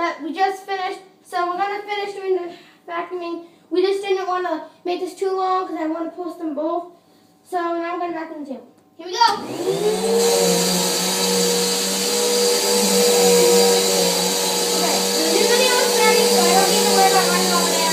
that we just finished. So we're going to finish doing the vacuuming. We just didn't want to make this too long because I want to post them both. So now I'm going to vacuum too. Here we go. Okay, so the new video is starting, so I don't need to worry about running over there.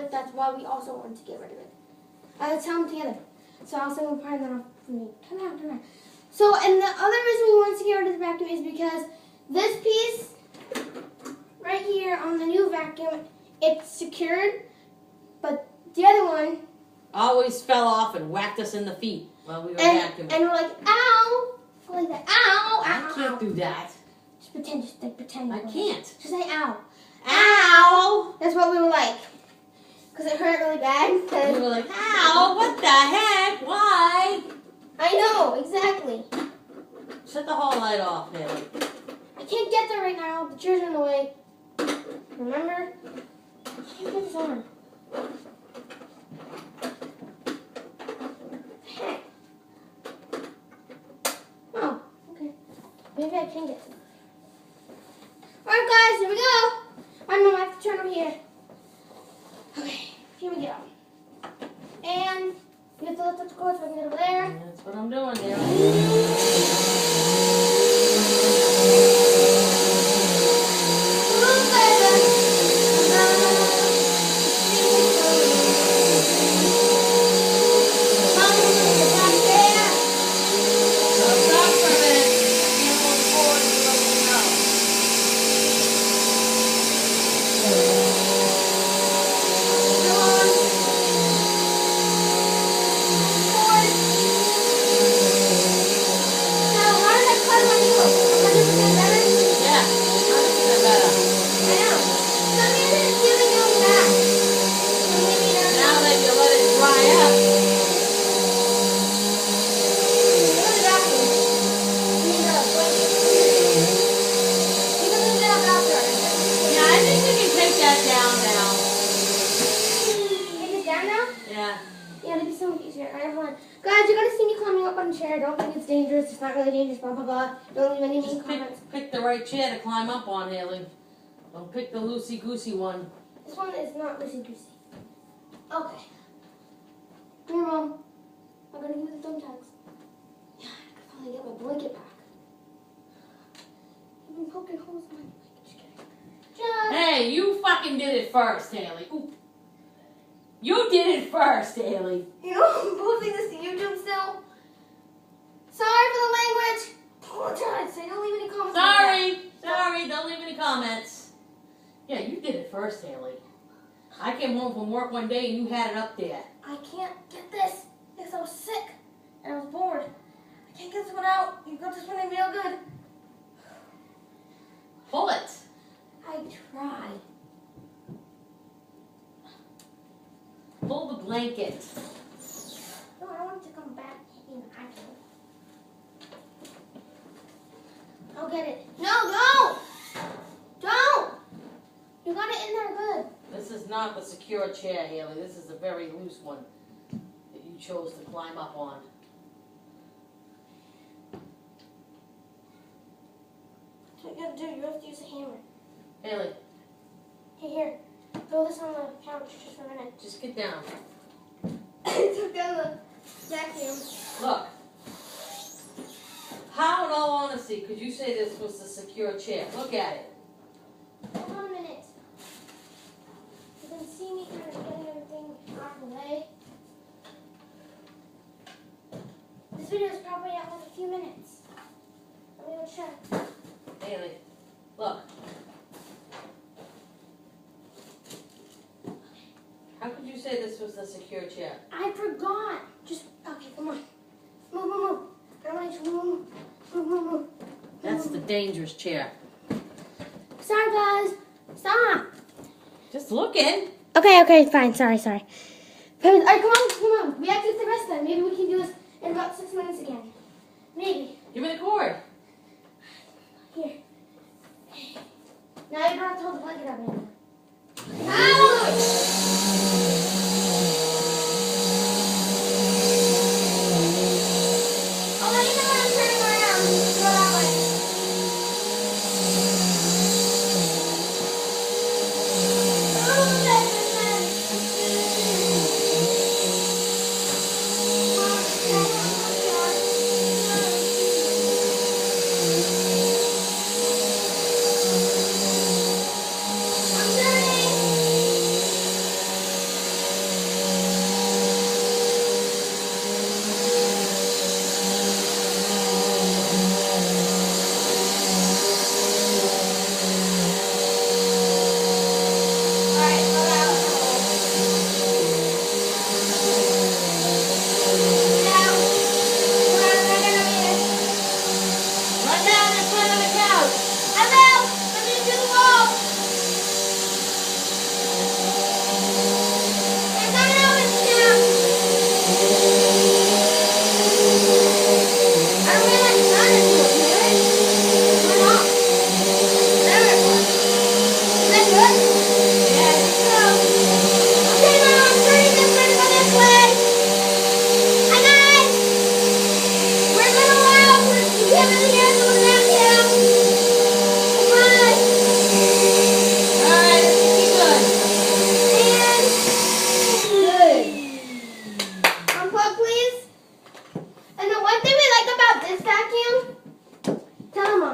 That's why we also want to get rid of it. Let's tell them together. So I'll send them part of that off for me. Turn around. So, and the other reason we want to get rid of the vacuum is because this piece right here on the new vacuum, it's secured, but the other one always fell off and whacked us in the feet while we were vacuuming. And we're like, ow! Like that, ow! I can't do that. Just pretend. I can't. Just say ow. Ow! That's what we were like. Because it hurt really bad. We were like, ow, what the heck? Why? I know, exactly. Shut the whole light off, Haley. I can't get there right now. The chair's in the way. Remember? I can't get this on. Heck. Oh, okay. Maybe I can get it. Alright guys, here we go. I'm going to have to turn over here. Okay, here we go. And we have to lift up the cord so I can get over there. That's what I'm doing, Haley. Guys, you're going to see me climbing up on a chair. Don't think it's dangerous. It's not really dangerous, blah, blah, blah. Don't leave any mean comments. Pick the right chair to climb up on, Haley. Don't pick the loosey-goosey one. This one is not loosey-goosey. Okay. Here, Mom. I'm going to give you the thumbtacks. Yeah, I can finally get my blanket back. You've been poking holes in my blanket. Just kidding. Hey, you fucking did it first, Haley. Oop. You did it first, Haley. You know I'm posting this to YouTube still? Sorry for the language. Apologize. Say don't leave any comments. Sorry, don't leave any comments. Yeah, you did it first, Haley. I came home from work one day and you had it up there. I can't get this because I was sick and I was bored. I can't get this one out. You got this one in real good. Pull it. I tried. Pull the blanket. No, I want it to come back in the vacuum. I'll get it. No! Don't! You got it in there good. This is not the secure chair, Haley. This is a very loose one that you chose to climb up on. That's what you gotta do. You have to use a hammer. Haley. Here. Throw this on the couch just for a minute. Just get down. I took down the vacuum. Look. How, in all honesty, could you say this was the secure chair? Look at it. Hold on a minute. You can see me kind of getting everything out of the way. This video is probably out like a few minutes. Let me go check. Haley, look. How could you say this was the secure chair? I forgot. Just, okay, come on. Move. I don't want you to move. dangerous chair. Sorry, guys. Stop. Just looking. Okay, fine. Sorry. All right, come on. We have to do the rest of them. Maybe we can do this in about 6 minutes again. Maybe. Give me the cord. Here. Now you don't have to hold the blanket up anymore. Ouch! Oh, let me know when I'm turning around. Go that way.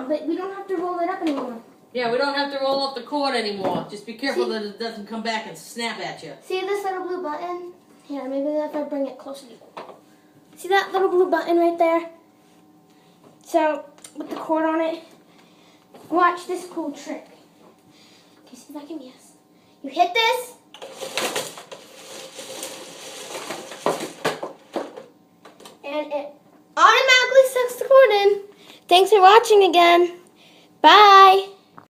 But we don't have to roll it up anymore. Yeah, we don't have to roll up the cord anymore. Just be careful that it doesn't come back and snap at you. See this little blue button? Here, maybe if I bring it closer to you. See that little blue button right there? So, with the cord on it, watch this cool trick. Okay, see if I can guess. You hit this. And it automatically sucks the cord in. Thanks for watching again. Bye.